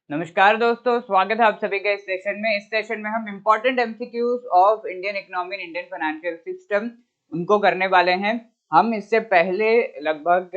नमस्कार दोस्तों, स्वागत है आप सभी का इस सेशन में। इस सेशन में हम important MCQs of Indian economy and Indian financial system उनको करने वाले हैं। हम इससे पहले लगभग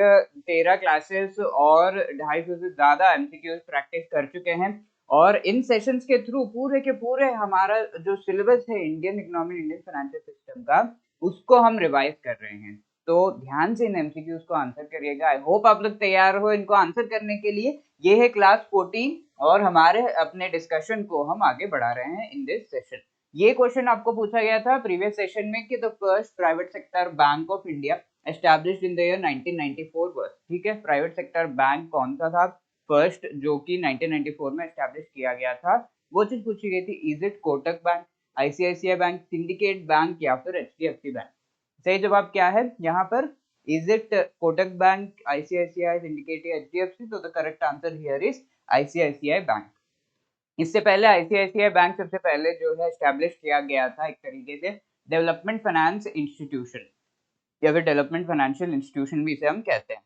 13 क्लासेस और 250 से ज़्यादा एमसीक्यूज प्रैक्टिस कर चुके हैं और इन सेशंस के थ्रू पूरे के पूरे हमारा जो सिलेबस है Indian economy Indian financial system का, उसको हम रिवाइज कर रहे हैं। तो ध्यान से इन एमसीक्यूज को आंसर करिएगा। आई होप आप लोग तैयार हो इनको आंसर करने के लिए। ये है क्लास 14 और हमारे अपने डिस्कशन को हम आगे बढ़ा रहे हैं इन दिस सेशन। ये क्वेश्चन आपको पूछा गया था प्रीवियस सेशन में कि the first private sector bank of India established in the year 1994 was. ठीक है, प्राइवेट सेक्टर बैंक कौन सा था फर्स्ट जो कि 1994 में एस्टैब्लिश किया गया था? वो चीज पूछी गई थी। Is it Kotak bank, ICICI bank, syndicate bank या फिर एचडीएफसी बैंक? सही जवाब क्या है यहाँ पर? Is it Kotak bank, ICICI, syndicate या एचडीएफसी? तो the correct answer here is ICICI bank. इससे पहले आईसीआईसीआई बैंक सबसे पहले जो है एस्टैब्लिश किया गया था एक तरीके से डेवलपमेंट फाइनेंस इंस्टीट्यूशन या फिर डेवलपमेंट फाइनेंशियल इंस्टीट्यूशन भी इसे हम कहते हैं।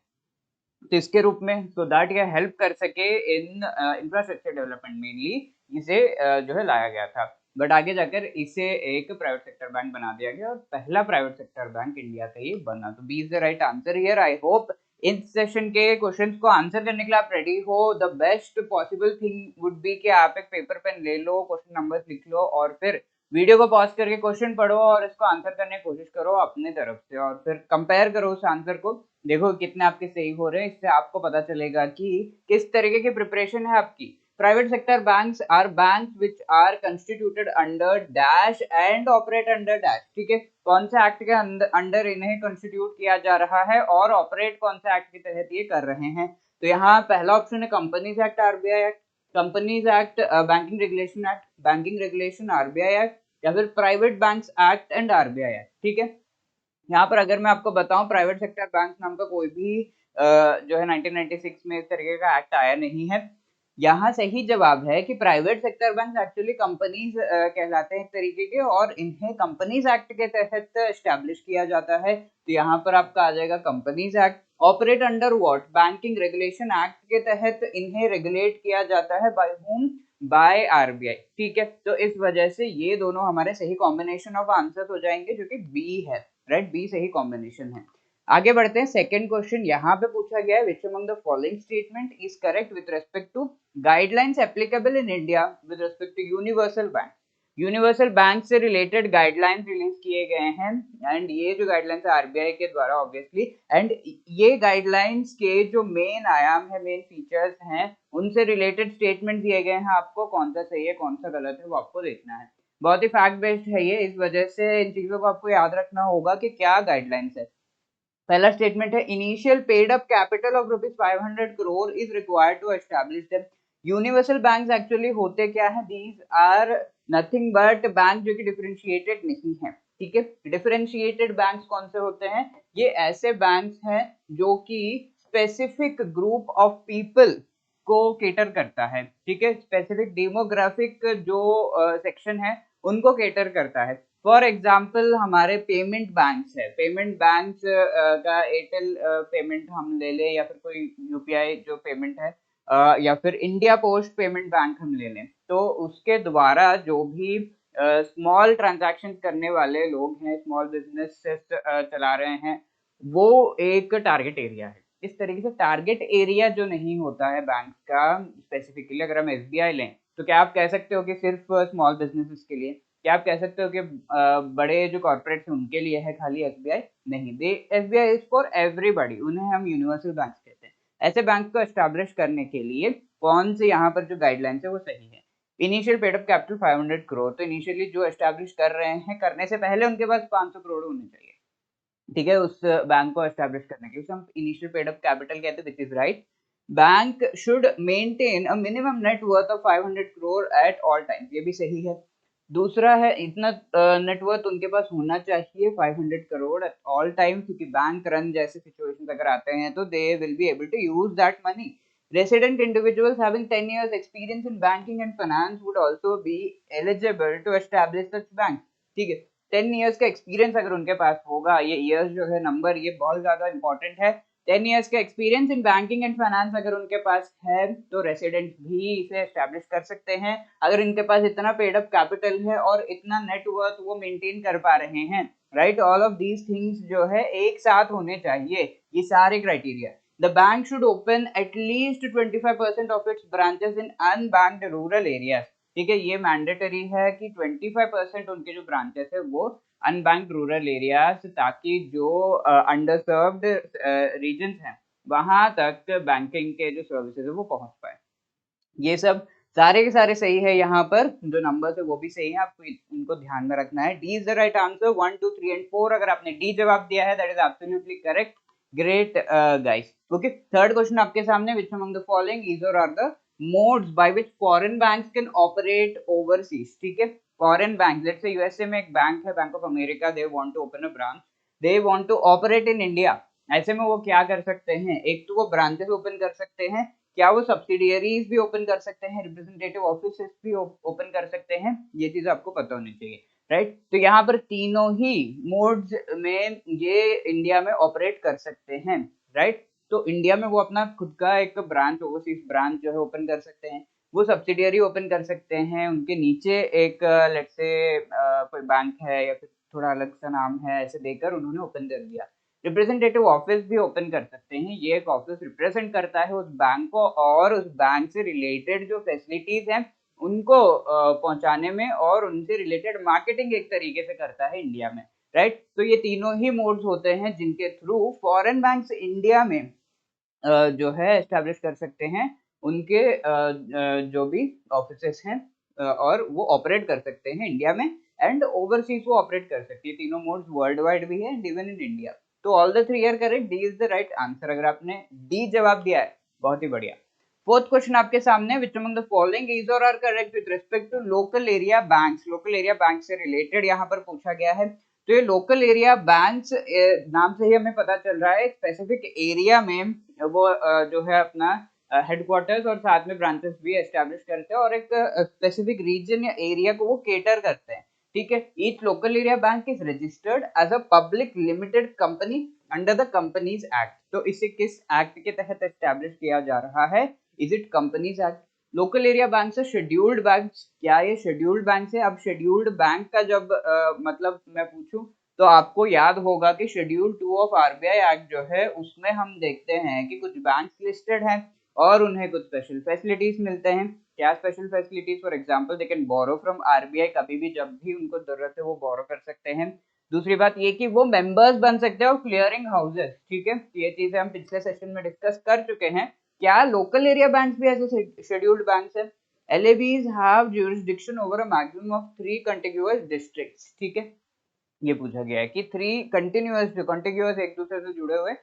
तो इसके रूप में सो दैट यह हेल्प कर सके इन इंफ्रास्ट्रक्चर डेवलपमेंट मेनली इसे जो है लाया गया था। बट आगे जाकर इसे एक प्राइवेट सेक्टर बैंक बना दिया गया और पहला प्राइवेट सेक्टर बैंक इंडिया का ये बना। तो B is the right answer here. I hope इस सेशन के क्वेश्चंस को आंसर करने के लिए आप रेडी हो। The best possible thing would be कि आप एक पेपर पेन ले लो, क्वेश्चन नंबर्स लिख लो और फिर वीडियो को पॉज करके क्वेश्चन पढ़ो और इसको आंसर करने की कोशिश करो अपने तरफ से और फिर कंपेयर करो उस आंसर को। देखो कितने आपके सही हो रहे हैं, इससे आपको पता चलेगा कि किस तरीके की प्रिपरेशन है आपकी। Private sector banks are banks which are constituted under dash and operate under dash. ठीक है, कौन से एक्ट के अंडर इन्हें कंस्टिट्यूट किया जा रहा है और ऑपरेट कौन से एक्ट के तहत ये कर रहे हैं? तो यहाँ पहला ऑप्शन है companies act, RBI act, companies act, banking regulation act, banking regulation RBI act या फिर private banks act and RBI act. ठीक है, यहाँ पर अगर मैं आपको बताऊं प्राइवेट सेक्टर बैंक नाम का कोई भी जो है 1996 में इस तरीके का एक्ट आया नहीं है। यहाँ सही जवाब है कि private sector bank actually companies कहलाते हैं एक तरीके के और इन्हें कंपनीज एक्ट के तहत एस्टैब्लिश किया जाता है। तो यहाँ पर आपका आ जाएगा companies act. Operate under what? Banking regulation act के तहत इन्हें रेगुलेट किया जाता है। By whom? By RBI. ठीक है, तो इस वजह से ये दोनों हमारे सही कॉम्बिनेशन ऑफ आंसर हो जाएंगे जो कि बी है। राइट, बी सही कॉम्बिनेशन है। आगे बढ़ते हैं। सेकंड क्वेश्चन यहाँ पे पूछा गया है which among the following statement is correct with respect to guidelines applicable in India with respect to universal bank. Universal bank से रिलेटेड गाइडलाइंस रिलीज किए गए हैं एंड ये जो गाइडलाइंस है आरबीआई के द्वारा ऑब्वियसली। एंड ये गाइडलाइंस के जो मेन आयाम है, मेन फीचर्स हैं, उनसे रिलेटेड स्टेटमेंट दिए गए हैं। आपको कौन सा सही है कौन सा गलत है वो आपको देखना है। बहुत ही फैक्ट बेस्ड है ये, इस वजह से इन चीजों को आपको याद रखना होगा कि क्या गाइडलाइंस है। पहला स्टेटमेंट है initial paid up capital of ₹500 crore is required to establish them. Universal banks actually होते क्या है? These are nothing but bank जो कि डिफरेंशिएटेड नहीं है। ठीक है, डिफरेंशिएटेड बैंक्स कौन से होते हैं? ये ऐसे बैंक्स हैं जो कि स्पेसिफिक ग्रुप ऑफ पीपल को केटर करता है। ठीक है, स्पेसिफिक डेमोग्राफिक जो सेक्शन है उनको केटर करता है। फॉर एग्जाम्पल हमारे पेमेंट बैंक्स है, पेमेंट बैंक्स का एयरटेल पेमेंट हम ले लें या फिर कोई यूपीआई जो पेमेंट है या फिर इंडिया पोस्ट पेमेंट बैंक हम ले लें, तो उसके द्वारा जो भी स्मॉल ट्रांजैक्शन करने वाले लोग हैं, स्मॉल बिजनेस चला रहे हैं, वो एक टारगेट एरिया है। इस तरीके से टारगेट एरिया जो नहीं होता है बैंक का स्पेसिफिकली, अगर हम एसबीआई लें तो क्या आप कह सकते हो कि सिर्फ स्मॉल बिजनेसेस के लिए? क्या आप कह सकते हो कि बड़े जो कॉर्पोरेट्स हैं उनके लिए है खाली एसबीआई? नहीं, दे एसबीआई इज फॉर एवरीबॉडी, उन्हें हम यूनिवर्सल बैंक कहते हैं। ऐसे बैंक को एस्टैब्लिश करने के लिए कौन से यहाँ पर जो गाइडलाइंस है वो सही है? Initial paid up capital 500 crore, तो इनिशियली जो एस्टैब्लिश कर रहे हैं करने से पहले उनके पास 500 करोड़ होने चाहिए। ठीक है, उस बैंक को एस्टैब्लिश करने के लिए हम इनिशियल पेड अप कैपिटल कहते हैं, which is right. Bank should maintain a minimum net worth of 500 crore at all times, ये भी सही है। दूसरा है इतना नेटवर्थ उनके पास होना चाहिए 500 करोड़ एट ऑल टाइम, क्योंकि बैंक रन जैसे सिचुएशन अगर आते हैं तो they will be able to use that money. Resident individuals having 10 years experience in banking and finance would also be eligible to establish such bank। ठीक है, 10 years का experience अगर उनके पास होगा, ये ईयर्स जो है नंबर ये बहुत ज्यादा इंपॉर्टेंट है। 10 ईयर्स का experience in banking and finance अगर उनके पास है तो रेसिडेंट भी इसे एस्टेब्लिश कर सकते हैं। अगर इनके पास इतना पेड अप कैपिटल है और इतना नेटवर्थ वो मेंटेन कर पा रहे हैं, right, all of these things जो है एक साथ होने चाहिए, ये सारे criteria. The bank should open at least 25% of its branches in unbanked rural areas. ठीक है, ये मैंडेटरी है कि 25% उनके जो ब्रांचेस है वो अनबैंक्ड रूरल एरियाज, ताकि जो अंडरसर्व्ड रीजन्स हैं वहां तक बैंकिंग के जो सर्विसेज है वो पहुंच पाए। ये सब सारे के सारे सही है, यहाँ पर जो नंबर्स है वो भी सही है, आपको इनको ध्यान में रखना है। D is the right answer, 1 2 3 and 4। अगर आपने डी जवाब दिया है that is absolutely correct, great guys. Okay, third question आपके सामने, which among the following is or are the modes by which foreign banks can operate overseas. ठीक है, foreign bank, lets say USA में एक bank है, bank of America, they want to open a branch, they want to operate in India. ऐसे में वो क्या कर सकते हैं, एक तो वो ब्रांचेस ओपन कर सकते हैं, क्या वो सब्सिडियरीज भी ओपन कर सकते हैं, रिप्रेजेंटेटिव ऑफिस भी ओपन कर सकते हैं, ये चीज आपको पता होनी चाहिए, राइट। तो यहाँ पर तीनों ही मोड्स में ये इंडिया में ऑपरेट कर सकते हैं, राइट। तो इंडिया में वो अपना खुद का एक ब्रांच, ओवरसीज ब्रांच जो है ओपन कर सकते हैं, वो सब्सिडियरी ओपन कर सकते हैं, उनके नीचे एक लेट्स से कोई बैंक है या फिर थोड़ा अलग सा नाम है, ऐसे देकर उन्होंने ओपन कर दिया। रिप्रेजेंटेटिव ऑफिस भी ओपन कर सकते हैं, ये एक ऑफिस रिप्रेजेंट करता है उस बैंक को और उस बैंक से रिलेटेड जो फैसिलिटीज हैं उनको पहुंचाने में, और उनसे रिलेटेड मार्केटिंग एक तरीके से करता है इंडिया में, राइट। तो ये तीनों ही मोड्स होते हैं जिनके थ्रू फॉरेन बैंक्स इंडिया में जो है एस्टेब्लिश कर सकते हैं उनके जो भी ऑफिसेस हैं, और वो ऑपरेट कर सकते हैं इंडिया में, एंड ओवरसीज वो ऑपरेट कर सकती है। तीनों मोड्स वर्ल्ड वाइड भी है एंड इवन इन इंडिया। तो all the three are correct, D is the right answer. अगर आपने डी जवाब दिया है बहुत ही बढ़िया। फोर्थ क्वेश्चन आपके सामने, which among the following is or are correct with respect to local area banks. Local area bank से रिलेटेड यहाँ पर पूछा गया है। तो ये लोकल एरिया बैंक्स नाम से ही हमें पता चल रहा है स्पेसिफिक एरिया में वो जो है अपना हेडक्वार्टर्स और साथ में ब्रांचेस भी एस्टेब्लिश करते हैं, और एक स्पेसिफिक रीजन या एरिया को वो केटर करते हैं। ठीक है, each local area bank is registered as a public limited company under the companies act. तो इसे किस एक्ट के तहत एस्टेब्लिश किया जा रहा है, is it companies act. Local area bank से शेड्यूल्ड बैंक, क्या ये शेड्यूल्ड बैंक है? अब शेड्यूल्ड बैंक का जब मतलब मैं पूछूं तो आपको याद होगा कि शेड्यूल 2 ऑफ आरबीआई एक्ट जो है उसमें हम देखते हैं कि कुछ बैंक्स लिस्टेड हैं और उन्हें कुछ स्पेशल फैसिलिटीज मिलते हैं। क्या special facilities? For example they can borrow from RBI, कभी भी जब भी उनको जरूरत है वो बोरो कर सकते हैं। दूसरी बात ये कि वो मेंबर्स बन सकते हैं ऑफ क्लियरिंग हाउसेस। ठीक है, ये चीजें हम पिछले सेशन में डिस्कस कर चुके हैं। क्या लोकल एरिया बैंक्स भी ऐसे शेड्यूल्ड बैंक्स हैं? LABs have jurisdiction over a maximum of 3 contiguous districts। ठीक है, ये पूछा गया है कि 3 कंटिन्यूअस एक दूसरे से जुड़े हुए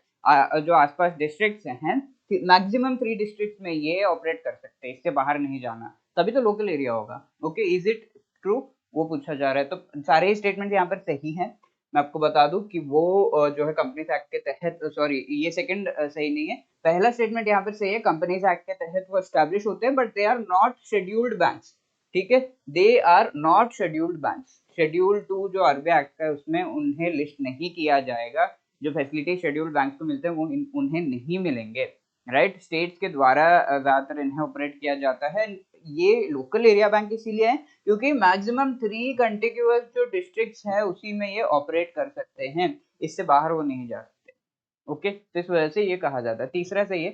जो आसपास डिस्ट्रिक्ट्स हैं, मैक्सिमम 3 डिस्ट्रिक्ट्स में ये ऑपरेट कर सकते हैं, इससे बाहर नहीं जाना, तभी तो लोकल एरिया होगा। ओके, इज इट ट्रू, वो पूछा जा रहा है। तो सारे ही स्टेटमेंट यहाँ पर सही हैं। मैं आपको बता दूं कि वो जो है कंपनीज एक्ट के तहत, सॉरी ये सेकंड सही नहीं है, पहला स्टेटमेंट यहाँ पर सही है। कंपनीज एक्ट के तहत वो एस्टैब्लिश होते हैं, but they are not scheduled banks. ठीक है, they are not scheduled banks. Schedule 2 जो आरबीआई एक्ट का है उसमें उन्हें लिस्ट नहीं किया जाएगा। जो फैसिलिटी शेड्यूल्ड बैंक को मिलते हैं वो उन्हें नहीं मिलेंगे, राइट। स्टेट्स के द्वारा ज्यादातर इन्हें ऑपरेट किया जाता है। ये लोकल एरिया बैंक इसीलिए है क्योंकि मैक्सिमम 3 कंटिग्यूअस जो डिस्ट्रिक्ट्स है उसी में ये ऑपरेट कर सकते हैं, इससे बाहर वो नहीं जा सकते। ओके, तो इस वजह से ये कहा जाता है। तीसरा सही है,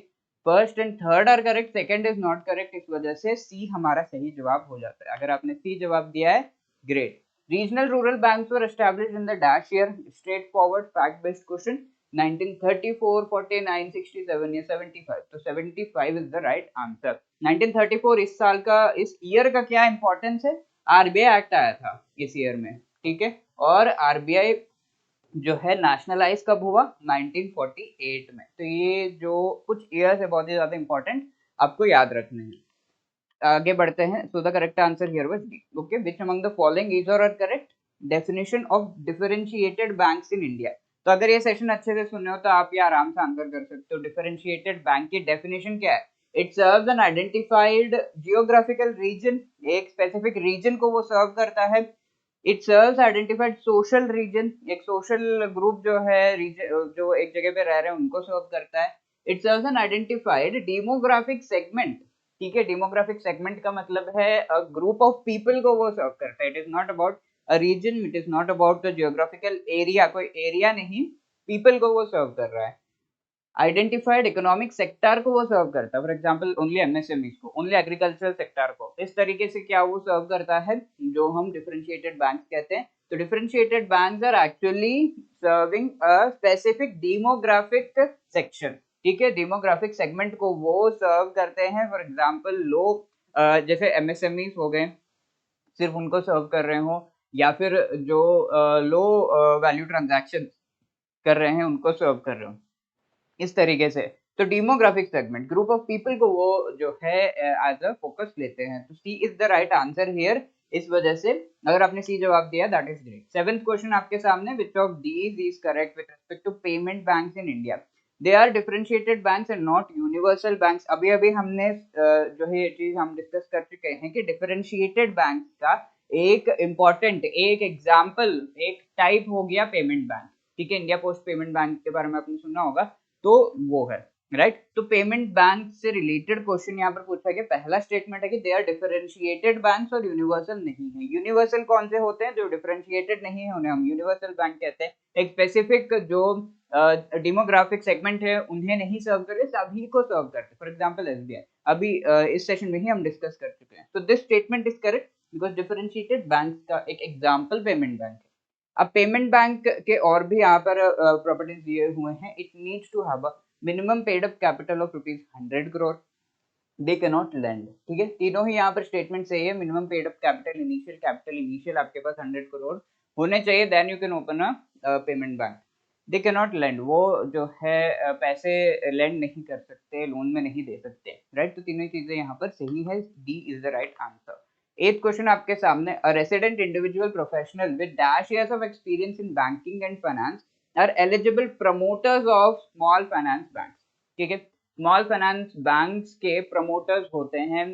first and third are correct, second is not correct, इस वजह से सी हमारा सही जवाब हो जाता है। अगर आपने सी जवाब दिया है, great. Regional rural banks were established in the dash year, straightforward fact based question, 1934, 49, 67 या 75। तो 75 is the right answer। 1934 इस साल का, इस ईयर का क्या इंपॉर्टेंस है? आरबीआई एक्ट आया था इस ईयर में, ठीक है। और आरबीआई जो है नेशनलाइज कब हुआ? 1948 में। तो ये जो कुछ ईयर्स है बहुत ही ज्यादा इंपॉर्टेंट, आपको याद रखने हैं। आगे बढ़ते हैं। So the correct answer here was B. Okay, which among the following is or are correct? Definition of differentiated banks in India. तो अगर ये सेशन अच्छे से सुने हो तो आप ये आराम से आंसर कर सकते हो। डिफरेंशिएटेड बैंक की डेफिनेशन क्या है? It serves an identified geographical region, एक स्पेसिफिक रीजन को वो सर्व करता है it serves identified social region, एक सोशल ग्रुप जो है जो एक जगह पे रह रहे हैं उनको सर्व करता है। It serves an identified demographic segment, ठीक है, डेमोग्राफिक सेगमेंट का मतलब है अ ग्रुप ऑफ पीपल को वो सर्व करता है। It is not about a region, it is not about the geographical area, कोई एरिया नहीं, पीपल को वो सर्व कर रहा है। आइडेंटिफाइड इकोनॉमिक सेक्टर को वो सर्व करता है, फॉर एग्जांपल ओनली एमएसएमई को, ओनली एग्रीकल्चरल सेक्टर को, इस तरीके से क्या वो सर्व करता है, जो हम डिफरेंशिएटेड बैंक्स कहते हैं। तो differentiated banks are actually serving a specific demographic section, ठीक है, डेमोग्राफिक सेगमेंट को वो सर्व करते हैं। फॉर एग्जांपल लोग जैसे एमएसएमई हो गए, सिर्फ उनको सर्व कर रहे हो, या फिर जो लो वैल्यू ट्रांजैक्शन कर रहे हैं उनको सर्व कर रहे हो, इस तरीके से। तो demographic segment, group of people को वो जो है एज अ फोकस लेते हैं। तो C is the right answer here. इस वजह से अगर आपने सी जवाब दिया that is great. Seventh question आपके सामने, which of these is correct with respect to payment banks in India? They are differentiated banks and not universal banks. अभी अभी हमने जो है ये चीज हम डिस्कस कर चुके हैं कि डिफरेंशिएटेड बैंक्स का एक इम्पॉर्टेंट, एक एग्जाम्पल, एक टाइप हो गया पेमेंट बैंक, ठीक है। इंडिया पोस्ट पेमेंट बैंक के बारे में आपने सुना होगा, तो वो है राइट। तो पेमेंट बैंक से रिलेटेड क्वेश्चन यहाँ पर पूछा गया। पहला स्टेटमेंट है कि दे आर डिफरेंशिएटेड बैंक्स और यूनिवर्सल नहीं है। यूनिवर्सल कौन से होते हैं? जो डिफरेंशिएटेड नहीं है उन्हें हम यूनिवर्सल बैंक कहते हैं। एक स्पेसिफिक जो डेमोग्राफिक सेगमेंट है उन्हें नहीं सर्व करते, सभी को सर्व करते। फॉर एग्जांपल एसबीआई, अभी इस सेशन में ही हम डिस्कस कर चुके हैं। तो this statement is correct because differentiated bank का एक एग्जाम्पल पेमेंट बैंक है। अब पेमेंट बैंक के और भी यहाँ पर प्रॉपर्टीज दिए हुए हैं। It needs to have a minimum paid up capital of ₹100 crore, they can not lend, ठीक है। तीनों ही यहाँ पर स्टेटमेंट सही है। Minimum paid up capital initial आपके पास 100 करोड़ होने चाहिए, then you can open a payment bank. They can not lend, वो जो है पैसे लेंड नहीं कर सकते, लोन में नहीं दे सकते, राइट। तो तीनों चीजें यहाँ पर सही है, D is the right answer. Eighth question आपके सामने, a resident individual professional with dash years of experience in banking and finance are eligible promoters of small finance bank, ठीक है। स्मॉल फाइनेंस बैंक्स के प्रमोटर्स होते हैं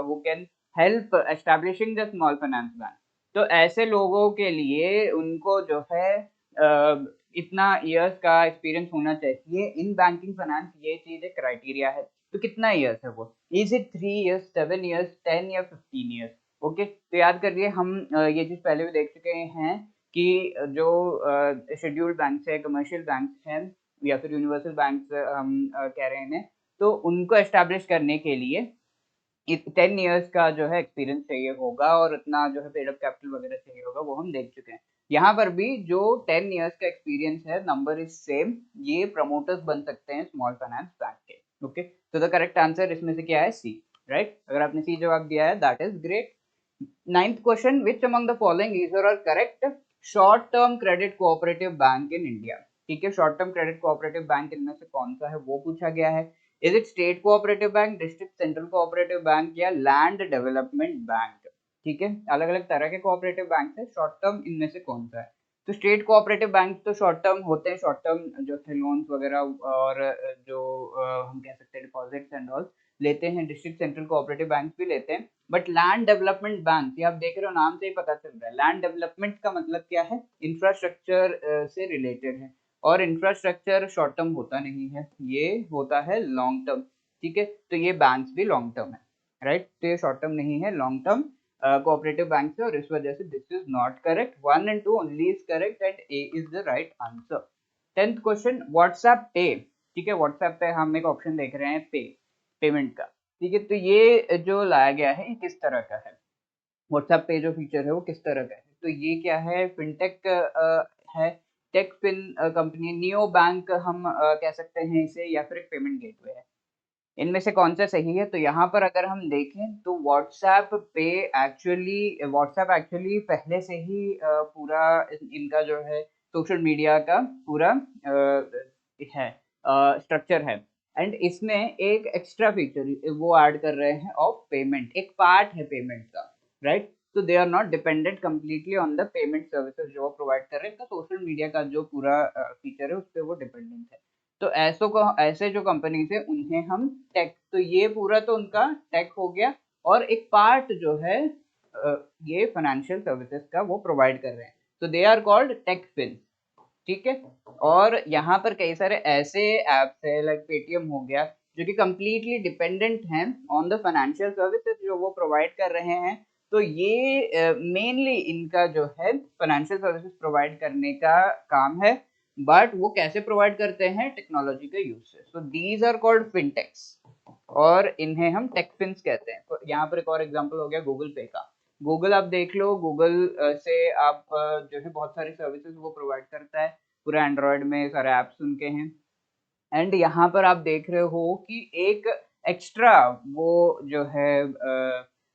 who can help establishing the small finance bank. तो ऐसे लोगों के लिए उनको जो है इतना इयर्स का एक्सपीरियंस होना चाहिए इन बैंकिंग फाइनेंस, ये चीज एक क्राइटेरिया है। तो कितना इयर्स है वो? इज इट 3 इयर्स, 7 इयर्स, 10 या 15 इयर्स? ओके, तो याद करिए हम ये चीज पहले भी देख चुके हैं कि जो शेड्यूल्ड बैंक है, कमर्शियल बैंक हैं, या फिर यूनिवर्सल बैंक हम कह रहे हैं, तो उनको एस्टैब्लिश करने के लिए 10 इयर्स का जो है एक्सपीरियंस चाहिए होगा, और इतना जो है पेड अप कैपिटल वगैरह चाहिए होगा, वो हम देख चुके हैं। यहाँ पर भी जो 10 इयर्स का एक्सपीरियंस है, नंबर इज सेम, ये प्रमोटर्स बन सकते हैं स्मॉल फाइनेंस बैंक के। ओके, तो द करेक्ट आंसर इसमें से क्या है? C, right. अगर आपने सी जवाब दिया है that is great. Ninth question, which among the following is are correct short term credit cooperative bank in India? ठीक है, short term credit cooperative bank इनमें से कौन सा है वो पूछा गया है। Is it state cooperative bank, district central cooperative bank, या लैंड डेवलपमेंट बैंक? ठीक है, अलग अलग तरह के कोऑपरेटिव बैंक है, शॉर्ट टर्म इनमें से कौन सा है? तो स्टेट कोऑपरेटिव बैंक तो शॉर्ट टर्म होते हैं, शॉर्ट टर्म जो थे लोन्स वगैरह, और जो हम कह सकते हैं डिपॉजिट्स एंड ऑल लेते हैं। डिस्ट्रिक्ट सेंट्रल कोऑपरेटिव बैंक भी लेते हैं। बट लैंड डेवलपमेंट बैंक, ये आप देख रहे हो नाम से ही पता चल रहा है, लैंड डेवलपमेंट का मतलब क्या है? इंफ्रास्ट्रक्चर से रिलेटेड है, और इंफ्रास्ट्रक्चर शॉर्ट टर्म होता नहीं है, ये होता है लॉन्ग टर्म, ठीक है। तो ये बैंक्स भी लॉन्ग टर्म है, राइट। तो ये शॉर्ट टर्म नहीं है, लॉन्ग टर्म कोऑपरेटिव बैंक है, और इस वजह से this is not correct. 1 and 2 only is correct and A is the right answer. 10th question, WhatsApp पे, ठीक है, व्हाट्सएप पे हम एक ऑप्शन देख रहे हैं पे, पेमेंट का, ठीक है। तो ये जो लाया गया है ये किस तरह का है? व्हाट्सएप पे जो फीचर है वो किस तरह का है? तो ये क्या है? फिनटेक है, tech fin company, neo bank हम कह सकते हैं इसे, या फिर एक पेमेंट गेटवे है। इनमें से कौन सा सही है? तो यहाँ पर अगर हम देखें तो व्हाट्सएप एक्चुअली पहले से ही पूरा इनका जो है सोशल मीडिया का पूरा है स्ट्रक्चर है, एंड इसमें एक एक्स्ट्रा फीचर वो ऐड कर रहे हैं ऑफ पेमेंट, एक पार्ट है पेमेंट का, राइट। तो they are not dependent completely on the payment services जो वो प्रोवाइड कर रहे हैं। सोशल मीडिया का जो पूरा फीचर है उस पर वो डिपेंडेंट है। तो ऐसे जो कंपनीज है उन्हें हम टेक, तो ये पूरा तो उनका टेक हो गया, और एक पार्ट जो है ये फाइनेंशियल सर्विसेज का वो प्रोवाइड कर रहे हैं, तो दे आर कॉल्ड टेकफिन, ठीक है। और यहाँ पर कई सारे ऐसे एप्स है लाइक पेटीएम हो गया जो कि कम्प्लीटली डिपेंडेंट हैं ऑन द फाइनेंशियल सर्विसेज जो वो प्रोवाइड कर रहे हैं। तो ये मेनली इनका जो है फाइनेंशियल सर्विसेज प्रोवाइड करने का काम है, बट वो कैसे प्रोवाइड करते हैं, टेक्नोलॉजी का यूज से। So these are called fintechs और इन्हें हम टेकफिन्स कहते हैं। तो यहाँ पर एक और एग्जांपल हो गया गूगल पे का। गूगल आप देख लो, गूगल से आप जो है बहुत सारी सर्विसेज वो प्रोवाइड करता है, पूरे एंड्रॉयड में सारे ऐप्स उनके हैं। एंड यहाँ पर आप देख रहे हो कि एक एक्स्ट्रा वो जो है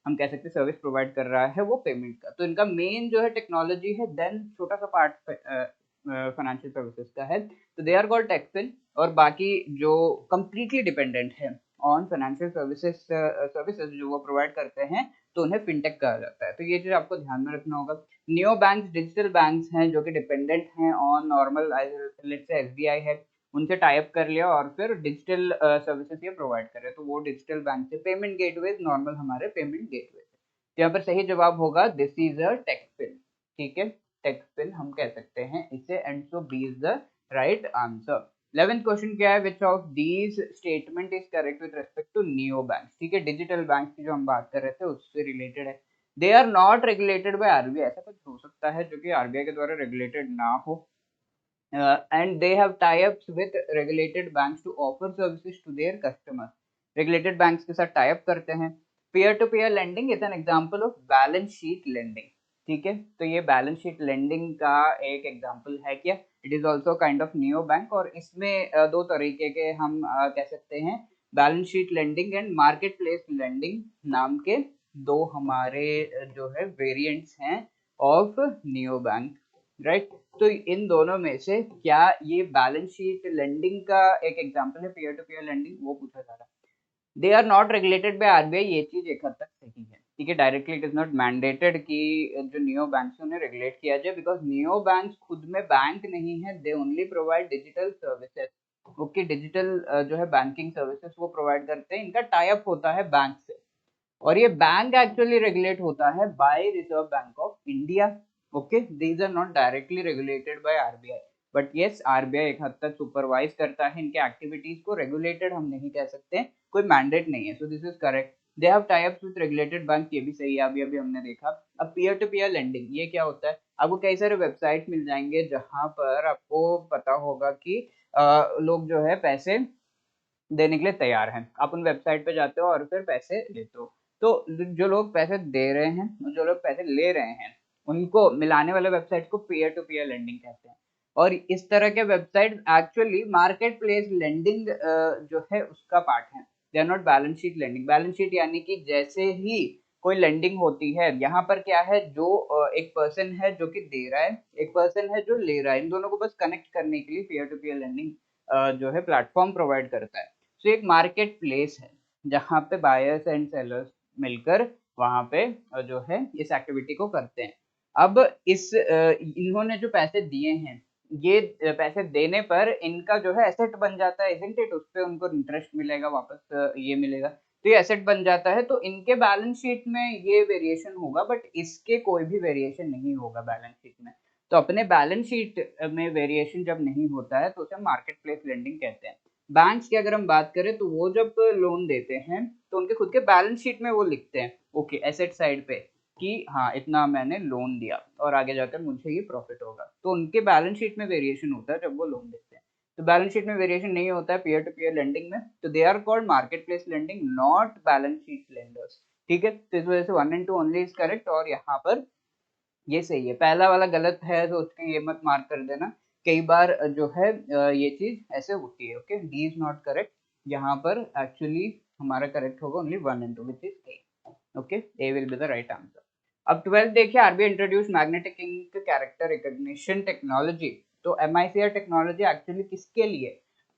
हम कह सकते हैं सर्विस प्रोवाइड कर रहा है वो पेमेंट का। तो इनका मेन जो है टेक्नोलॉजी है, देन छोटा सा पार्ट फाइनेंशियल सर्विसेज का है। तो दे आर कॉल्ड टेक्फिन, और बाकी जो कम्प्लीटली डिपेंडेंट है ऑन फाइनेंशियल सर्विसेज जो वो प्रोवाइड करते हैं, तो उन्हें फिनटेक कहा जाता है। तो ये चीज आपको ध्यान में रखना होगा। नियो बैंक्स डिजिटल बैंक्स हैं जो कि डिपेंडेंट हैं on normal, let's say SBI है, उनसे टाइप कर लिया और फिर डिजिटल सर्विसेज ये प्रोवाइड कर रहे हैं। तो वो डिजिटल बैंक से पेमेंट गेटवेज नॉर्मल हमारे पेमेंट गेटवे। तो यहाँ पर सही जवाब होगा दिस इज अ टेकफिन, ठीक है, टेकफिन हम कह सकते हैं इसे। And so B is the right answer. 11th question क्या है, which of these statement is correct with respect to neo bank, ठीक है, डिजिटल बैंक की जो हम बात कर रहे थे उससे रिलेटेड है। They are not regulated by RBI, ऐसा कुछ हो सकता है जो कि आरबीआई के द्वारा रेगुलेटेड ना हो। And they have tie-ups with regulated banks to offer services to their customers. Regulated banks के साथ tie-up करते हैं। Peer-to-peer lending is an example of balance sheet lending, ठीक है। तो ये balance sheet lending का एक example है क्या? It is also kind of neo bank, और इसमें दो तरीके के हम कह सकते हैं, balance sheet lending and marketplace lending नाम के दो हमारे जो है variants हैं of neo bank, राइट। तो इन दोनों में से क्या ये बैलेंस शीट लेंडिंग का एक एग्जांपल है, पीयर टू पीयर लेंडिंग, वो पूछा जा रहा है। They are not regulated by RBI, ये चीज एक हद तक सही है, ठीक है। Directly it is not mandated कि जो नियो बैंक्स उन्हें रेगुलेट किया जाए, बिकॉज नियो बैंक्स खुद में बैंक नहीं है, they only provide digital services. Okay, digital जो है बैंकिंग सर्विसेज वो प्रोवाइड करते हैं, इनका टाई अप होता है बैंक से, और ये बैंक एक्चुअली रेगुलेट होता है by reserve bank of India. Okay, these are not directly regulated by RBI, but yes RBI एक हद तक सुपरवाइज करता है इनके एक्टिविटीज को। रेगुलेटेड हम नहीं कह सकते, कोई मैंडेट नहीं है। So this is correct. They have tie ups with regulated bank, ये भी सही है, अभी अभी हमने देखा। अब पीयर टू पीयर लेंडिंग ये क्या होता है, आपको कई सारे वेबसाइट मिल जाएंगे जहां पर आपको पता होगा कि लोग जो है पैसे देने के लिए तैयार हैं। आप उन वेबसाइट पे जाते हो और फिर पैसे लेते हो। तो जो लोग पैसे दे रहे हैं और जो लोग पैसे ले रहे हैं, उनको मिलाने वाले वेबसाइट को पीयर टू पीयर लेंडिंग कहते हैं। और इस तरह के website actually market place lending जो है उसका पार्ट है। They are not balance sheet lending. Balance sheet यानी कि जैसे ही कोई लेंडिंग होती है, यहाँ पर क्या है, जो एक पर्सन है जो कि दे रहा है, एक पर्सन है जो ले रहा है, इन दोनों को बस कनेक्ट करने के लिए पीयर टू पीयर लेंडिंग जो है प्लेटफॉर्म प्रोवाइड करता है। तो एक मार्केट प्लेस है जहाँ पे बायर्स एंड सेलर्स मिलकर वहां पे जो है इस एक्टिविटी को करते हैं। अब इन्होंने जो पैसे दिए हैं, ये पैसे देने पर इनका जो है एसेट बन जाता है, इजंट इट, उस पे उनको इंटरेस्ट मिलेगा वापस, ये मिलेगा, तो ये एसेट बन जाता है। तो इनके बैलेंस शीट में ये वेरिएशन होगा, बट इसके कोई भी वेरिएशन नहीं होगा बैलेंस शीट में। तो अपने बैलेंस शीट में वेरिएशन जब नहीं होता है तो उसे मार्केट प्लेस लेंडिंग कहते हैं। बैंक्स की अगर हम बात करें तो वो जब लोन देते हैं तो उनके खुद के बैलेंस शीट में वो लिखते हैं, ओके, एसेट साइड पे, कि हाँ इतना मैंने लोन दिया और आगे जाकर मुझे ये प्रॉफिट होगा। तो उनके बैलेंस शीट में वेरिएशन होता है जब वो लोन देते हैं। तो बैलेंस शीट में वेरिएशन नहीं होता है पीयर टू पीयर लेंडिंग में, तो they are called market place lending, not balance sheet lenders, ठीक है। तो इस वजह से 1 and 2 ओनली इज करेक्ट, और यहाँ पर ये सही है। पहला वाला गलत है तो उसकी ये मत मार्क कर देना, कई बार जो है ये चीज ऐसे होती है। Okay, D is not correct, यहाँ पर एक्चुअली हमारा करेक्ट होगा only 1 and 2 which is A. Okay, A will be the right answer. अब 12th देखिए, RBI introduce magnetic ink character recognition technology. तो एमआईसीआर टेक्नोलॉजी एक्चुअली किसके लिए,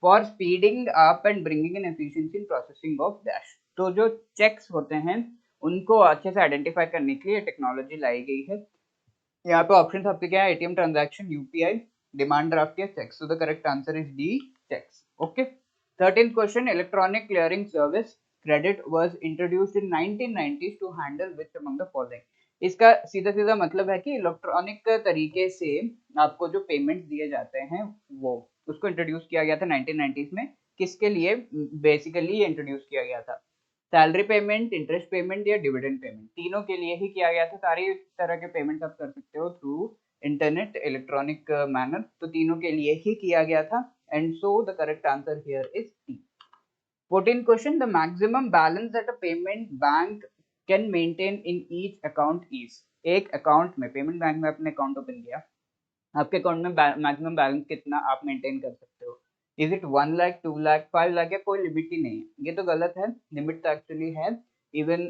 for speeding up and bringing in efficiency in processing of dash. तो जो checks होते हैं उनको अच्छे से आइडेंटिफाई करने के लिए टेक्नोलॉजी लाई गई है। यहाँ पे ऑप्शन आपके क्या है, ATM transaction, UPI, demand draft या cheques. So the correct answer is D, cheques. Okay, 13th question, electronic clearing service credit was introduced in 1990s to handle which among the following. इसका सीधा सीधा मतलब है कि इलेक्ट्रॉनिक तरीके से आपको जो पेमेंट दिए जाते हैं वो उसको इंट्रोड्यूस किया गया था 1990s में। किसके लिए बेसिकली इंट्रोड्यूस किया गया था? सैलरी पेमेंट, इंटरेस्ट पेमेंट या डिविडेंड पेमेंट, तीनों के लिए ही किया गया था। सारी तरह के पेमेंट आप कर सकते हो थ्रू इंटरनेट इलेक्ट्रॉनिक मैनर, तो तीनों के लिए ही किया गया था। And so the correct answer here is T. 14 question, the maximum balance that a payment bank can maintain in each account is. एक अकाउंट में, पेमेंट बैंक में आपने अकाउंट ओपन किया, आपके अकाउंट में मैक्सिमम बैलेंस कितना आप मेंटेन कर सकते हो? इज इट 1 लाख, 2 लाख, 5 लाख, या कोई लिमिट ही नहीं है? ये तो गलत है, लिमिट तो एक्चुअली है even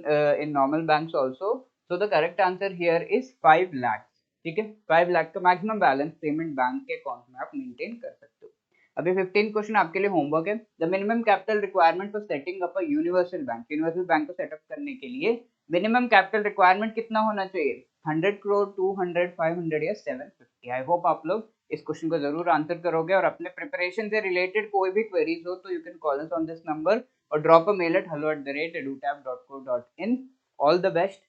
in normal banks also. So the correct answer here is 5 lakh. ठीक है, 5 लाख का मैक्सिमम बैलेंस पेमेंट बैंक के अकाउंट में आप मेंटेन कर सकते हो। अभी 15 क्वेश्चन आपके लिए होमवर्क है। The minimum capital requirement for setting up a universal bank, universal bank को सेटअप करने के लिए मिनिमम कैपिटल रिक्वायरमेंट कितना होना चाहिए? 100 करोड़, 200, 500 या 750? आई होप आप लोग इस क्वेश्चन को जरूर आंसर करोगे। और अपने प्रिपरेशन से रिलेटेड कोई भी क्वेरीज हो तो you can call us on this number or drop a mail at hello@edutab.co.in। All the best.